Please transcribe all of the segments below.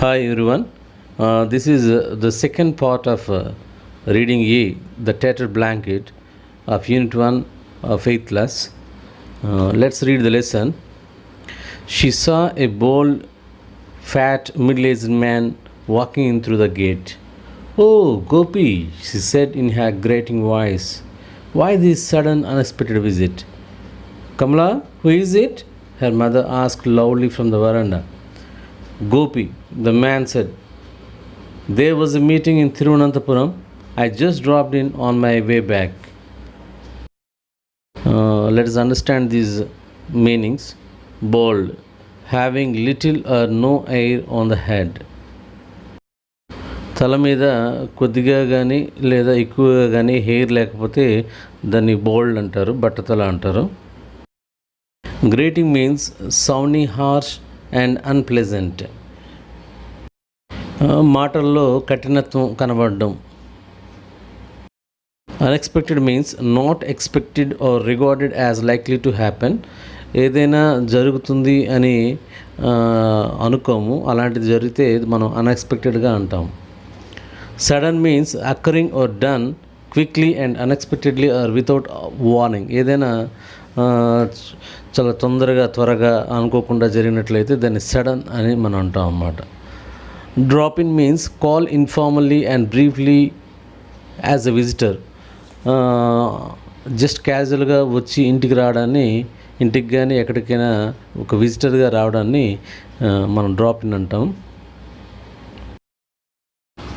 Hi everyone. This is the second part of reading A, the Tattered Blanket of Unit 1 of 8th class. Let's read the lesson. She saw a bold, fat, middle aged man walking in through the gate. Oh, Gopi, she said in her grating voice. Why this sudden, unexpected visit? Kamala, who is it? Her mother asked loudly from the veranda. Gopi, the man said. There was a meeting in Thiruvananthapuram. I just dropped in on my way back. Let us understand these meanings. Bald, having little or no hair on the head. తల మీద కొద్దిగా కానీ లేదా ఎక్కువగా కానీ hair లేకపోతే దాన్ని బోల్డ్ అంటారు, బట్టతల అంటారు. Grating means sounding harsh and unpleasant. మాటల్లో కఠినత్వం కనబడడం. Unexpected means not expected or regarded as likely to happen. ఏదైనా జరుగుతుంది అని అనుకోము, అలాంటిది జరిగితే మనం అన్ఎక్స్పెక్టెడ్గా అంటాం. Sudden means occurring or done quickly and unexpectedly or without warning. ఏదైనా చాలా త్వరగా అనుకోకుండా జరిగినట్లయితే దాన్ని సడన్ అని మనం అంటాం అన్నమాట. Drop in means call informally and briefly as a visitor. Just క్యాజువల్గా వచ్చి ఇంటికి కానీ ఎక్కడికైనా ఒక విజిటర్గా రావడాన్ని మనం డ్రాప్ ఇన్ అంటాం.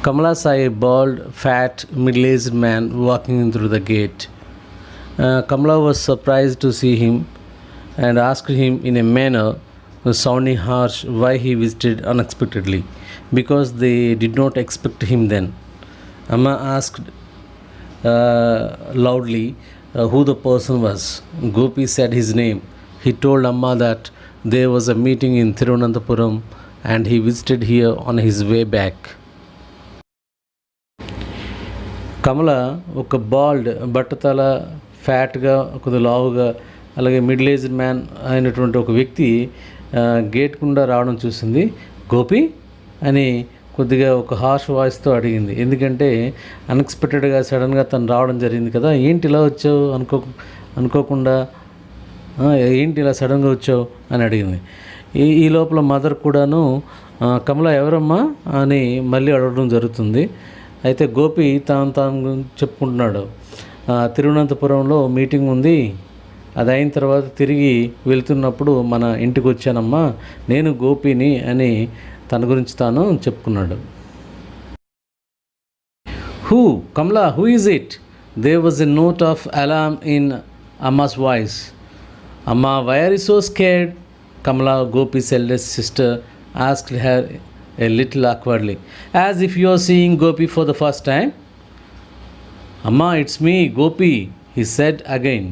Kamala saw a bald, fat, middle-aged man walking in through the gate. Kamala was surprised to see him and asked him in a manner sounding harsh why he visited unexpectedly, because they did not expect him then. Amma asked loudly who the person was. Gopi said his name. He told Amma that there was a meeting in Thiruvananthapuram and he visited here on his way back. కమల ఒక bald, బట్టతల, ఫ్యాట్గా, కొద్దిగా లావుగా, అలాగే middle aged man అయినటువంటి ఒక వ్యక్తి gate గుండా రావడం చూసింది. గోపి అని కొద్దిగా ఒక హార్ష్ వాయిస్తో అడిగింది. ఎందుకంటే అన్ఎక్స్పెక్టెడ్గా సడన్గా తను రావడం జరిగింది కదా. ఏంటి ఇలా వచ్చావు అనుకోకుండా, ఏంటి ఇలా సడన్గా వచ్చావు అని అడిగింది. ఈ లోపల మదర్ కూడాను కమల ఎవరమ్మా అని మళ్ళీ అడగడం జరుగుతుంది. అయితే గోపి తాను చెప్పుకుంటున్నాడు, తిరువనంతపురంలో మీటింగ్ ఉంది, అది అయిన తర్వాత తిరిగి వెళ్తున్నప్పుడు మన ఇంటికి వచ్చానమ్మా, నేను గోపిని అని తన గురించి తాను చెప్పుకున్నాడు. Who Kamala, who is it? There was a note of alarm in అమ్మాస్ వాయిస్. అమ్మా, why are you so scared? Kamala, Gopi's eldest sister, asked her a little awkwardly, as if you are seeing Gopi for the first time. Amma, it's me, Gopi, he said again.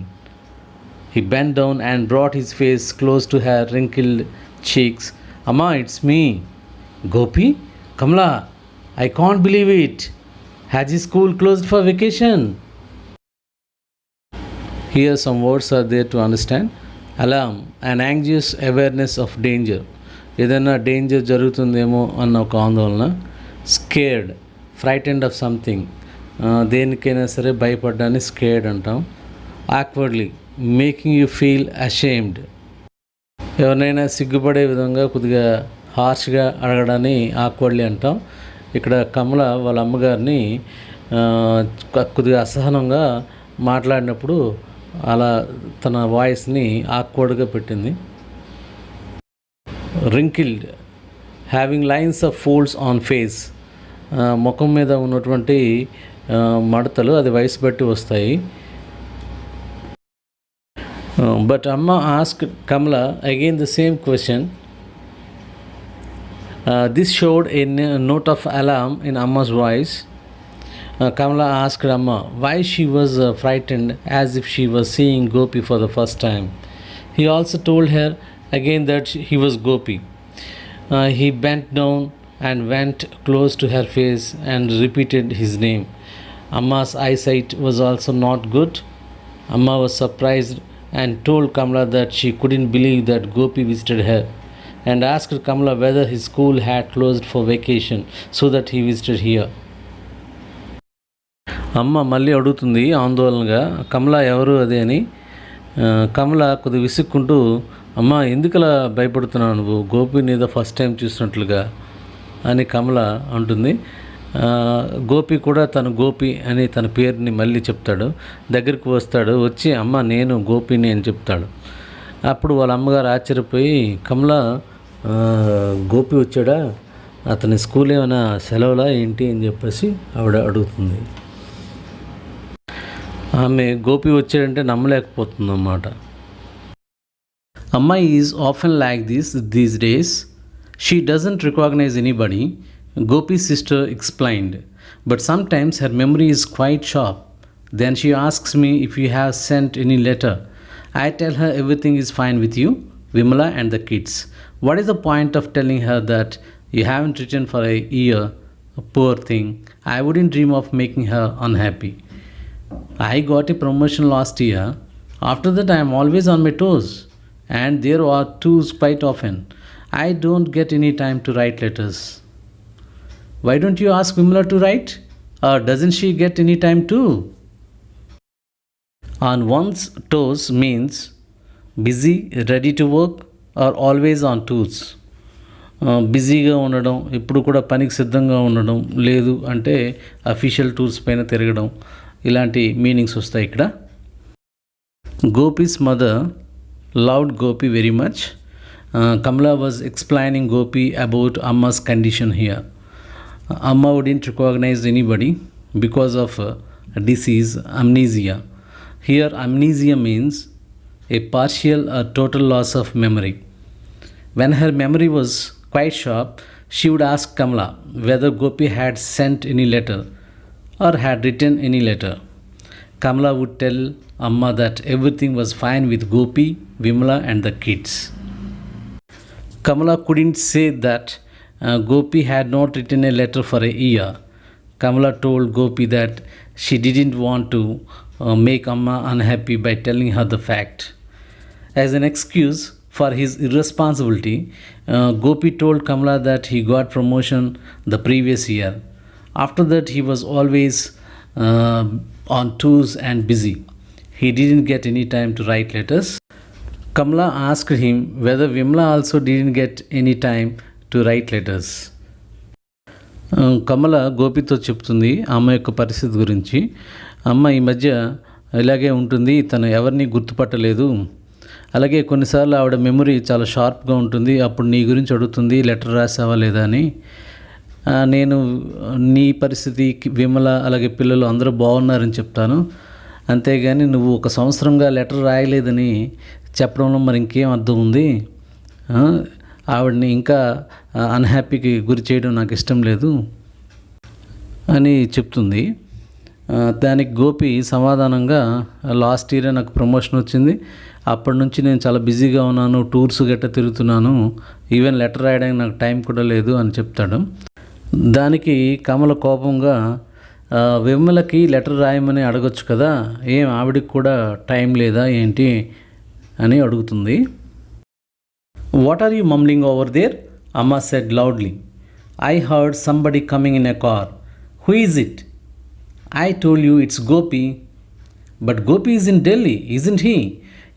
He bent down and brought his face close to her wrinkled cheeks. Amma, it's me. Gopi? Kamala, I can't believe it. Has his school closed for vacation? Here some words are there to understand. Alarm, an anxious awareness of danger. ఏదైనా danger జరుగుతుందేమో అన్న ఒక ఆందోళన. Scared, frightened of something, దేనికైనా సరే భయపడ్డాన్ని scared అంటాం. ఆక్వర్డ్లీ, making you feel ashamed, ఎవరినైనా సిగ్గుపడే విధంగా కొద్దిగా హార్ష్గా అడగడాన్ని ఆక్వర్డ్లీ అంటాం. ఇక్కడ కమల వాళ్ళ అమ్మగారిని కొద్దిగా అసహనంగా మాట్లాడినప్పుడు అలా తన వాయిస్ని ఆక్వర్డ్గా పెట్టింది. wrinkled, having lines of folds on face, ముఖం మీద ఉన్నటువంటి మడతలు అది వయసు బట్టి వస్తాయి. బట్ అమ్మ asked Kamala again the same question. This showed a note of alarm in Amma's voice. Kamala asked Amma why she was frightened, as if she was seeing Gopi for the first time. He also told her again that he was Gopi. He bent down and went close to her face and repeated his name. Amma's eyesight was also not good. Amma was surprised and told Kamala that she couldn't believe that Gopi visited her. and asked Kamala whether his school had closed for vacation so that he visited here. అమ్మ మళ్ళీ అడుగుతుంది ఆందోళనగా, కమల ఎవరు అది అని. కమల కొద్దిగా విసుక్కుంటూ, అమ్మ ఎందుకలా భయపడుతున్నావు నువ్వు, గోపిని ఏదో ఫస్ట్ టైం చూసినట్లుగా అని కమల అంటుంది. గోపి కూడా తను గోపి అని తన పేరుని మళ్ళీ చెప్తాడు. దగ్గరికి వస్తాడు, వచ్చి అమ్మ నేను గోపిని అని చెప్తాడు. అప్పుడు వాళ్ళ అమ్మగారు ఆశ్చర్యపోయి, కమల గోపి వచ్చాడా, అతని స్కూల్ ఏమైనా సెలవులా ఏంటి అని చెప్పేసి ఆవిడ అడుగుతుంది. ఆమె గోపి వచ్చాడంటే నమ్మలేకపోతుంది అన్నమాట. అమ్మాయి is often like these days. She doesn't recognise anybody, Gopi's sister explained, but sometimes her memory is quite sharp. Then she asks me if you have sent any letter. I tell her everything is fine with you, Vimala and the kids. What is the point of telling her that you haven't written for a year? Poor thing. I wouldn't dream of making her unhappy. I got a promotion last year. After that I am always on my toes, and there are twos quite often. I don't get any time to write letters. Why don't you ask Vimala to write? Or doesn't she get any time too? On one's toes means busy, ready to work, or always on tools. బిజీగా ఉండడం, ఎప్పుడు కూడా పనికి సిద్ధంగా ఉండడం, లేదు అంటే official tools పైన తిరగడం, ఇలాంటి మీనింగ్స్ వస్తాయి ఇక్కడ. Gopi's mother loved Gopi very much. Kamala was explaining Gopi about Amma's condition here. Amma wouldn't recognize anybody because of disease, amnesia. Here amnesia means a partial or total loss of memory. When her memory was quite sharp, she would ask Kamala whether Gopi had sent any letter or had written any letter. Kamala would tell Amma that everything was fine with Gopi, Vimala and the kids. Kamala couldn't say that Gopi had not written a letter for a year. Kamala told Gopi that she didn't want to make Amma unhappy by telling her the fact. As an excuse for his irresponsibility, Gopi told Kamala that he got promotion the previous year. After that he was always on tours and busy. He didn't get any time to write letters. Kamala asked him whether Vimala also didn't get any time to write letters. Kamala గోపితో చెప్తుంది అమ్మ యొక్క పరిస్థితి గురించి. అమ్మ ఈ మధ్య ఇలాగే ఉంటుంది, తను ఎవరిని గుర్తుపట్టలేదు, అలాగే కొన్నిసార్లు ఆవిడ మెమరీ చాలా షార్ప్గా ఉంటుంది, అప్పుడు నీ గురించి అడుగుతుంది లెటర్ రాసావా లేదా అని. నేను నీ పరిస్థితి, విమల అలాగే పిల్లలు అందరూ బాగున్నారని చెప్తాను, అంతేగాని నువ్వు ఒక సంవత్సరంగా లెటర్ రాయలేదని చెప్పడంలో మరి ఇంకేం అర్థం ఉంది, ఆవిడని ఇంకా అన్హ్యాపీకి గురి చేయడం నాకు ఇష్టం లేదు అని చెప్తుంది. దానికి గోపి సమాధానంగా, లాస్ట్ ఇయరే నాకు ప్రమోషన్ వచ్చింది, అప్పటి నుంచి నేను చాలా బిజీగా ఉన్నాను, టూర్స్ గట్రా తిరుగుతున్నాను, ఈవెన్ లెటర్ రాయడానికి నాకు టైం కూడా లేదు అని చెప్తాడు. దానికి కమల కోపంగా, విమలకి లెటర్ రాయమని అడగొచ్చు కదా, ఏం ఆవిడకి కూడా టైం లేదా ఏంటి అని అడుగుతుంది. What are you mumbling over there? Amma said loudly. I heard somebody coming in a car. Who is it? I told you it's Gopi. But Gopi is in Delhi, isn't he?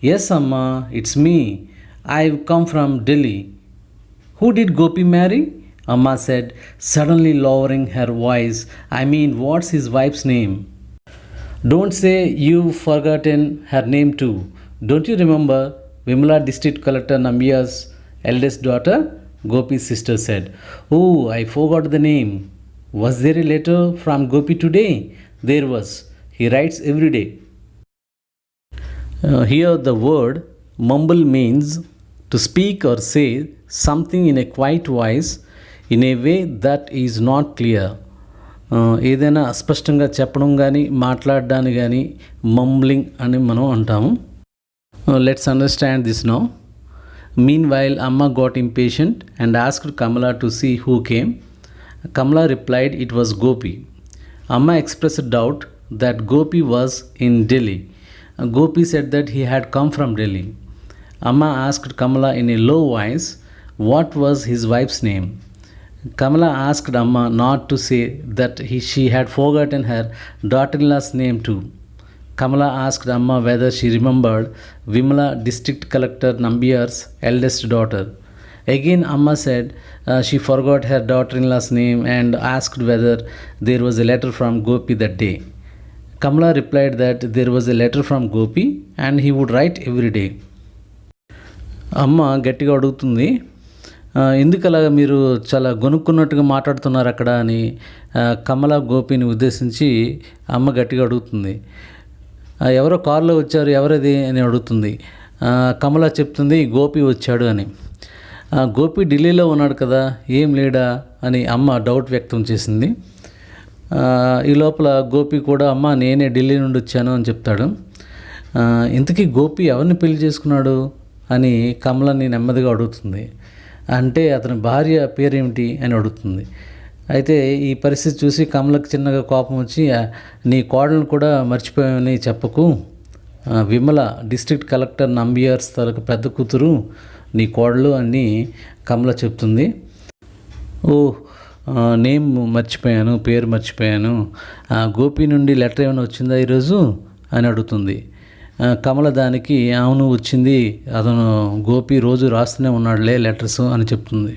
Yes, Amma, it's me. I've come from Delhi. Who did Gopi marry? Amma said, suddenly lowering her voice. I mean, what's his wife's name? Don't say you've forgotten her name too. Don't you remember Vimala District Collector Nambiya's eldest daughter? Gopi's sister said. Oh, I forgot the name. Was there a letter from Gopi today? There was. He writes every day. Here the word mumble means to speak or say something in a quiet voice in a way that is not clear. ఏదైనా అస్పష్టంగా చెప్పడం కానీ మాట్లాడడాన్ని కానీ mumbling అని మనం అంటాము. Let's understand this now. Meanwhile, Amma got impatient and asked Kamala to see who came. Kamala replied it was Gopi. Amma expressed doubt that Gopi was in Delhi. Gopi said that he had come from Delhi. Amma asked Kamala in a low voice, what was his wife's name. Kamala asked Amma not to say that she had forgotten her daughter-in-law's name too. Kamala asked Amma whether she remembered Vimala, district collector Nambiyar's eldest daughter. Again Amma said she forgot her daughter-in-law's name and asked whether there was a letter from Gopi that day. Kamala replied that there was a letter from Gopi and he would write every day. అమ్మ గట్టిగా అడుగుతుంది, ఎందుకు అలాగా మీరు చాలా గొనుక్కున్నట్టుగా మాట్లాడుతున్నారు అక్కడ అని కమల గోపిని ఉద్దేశించి అమ్మ గట్టిగా అడుగుతుంది. ఎవరో కారులో వచ్చారు, ఎవరది అని అడుగుతుంది. కమల చెప్తుంది గోపి వచ్చాడు అని. గోపి ఢిల్లీలో ఉన్నాడు కదా, ఏం లేడా అని అమ్మ డౌట్ వ్యక్తం చేసింది. ఈ లోపల గోపి కూడా అమ్మ నేనే ఢిల్లీ నుండి వచ్చాను అని చెప్తాడు. ఇంతకీ గోపి ఎవరిని పెళ్లి చేసుకున్నాడు అని కమలని నెమ్మదిగా అడుగుతుంది. అంటే అతని భార్య పేరేమిటి అని అడుగుతుంది. అయితే ఈ పరిస్థితి చూసి కమలకు చిన్నగా కోపం వచ్చి, నీ కోడలను కూడా మర్చిపోయామని చెప్పకు, విమల డిస్ట్రిక్ట్ కలెక్టర్ నంబియార్స్ తలకు పెద్ద కూతురు నీ కోడలు అని కమల చెప్తుంది. నేమ్ మర్చిపోయాను, పేరు మర్చిపోయాను, గోపి నుండి లెటర్ ఏమైనా వచ్చిందా ఈరోజు అని అడుగుతుంది. కమల దానికి అవును వచ్చింది, అతను గోపి రోజు రాస్తూనే ఉన్నాడులే లెటర్స్ అని చెప్తుంది.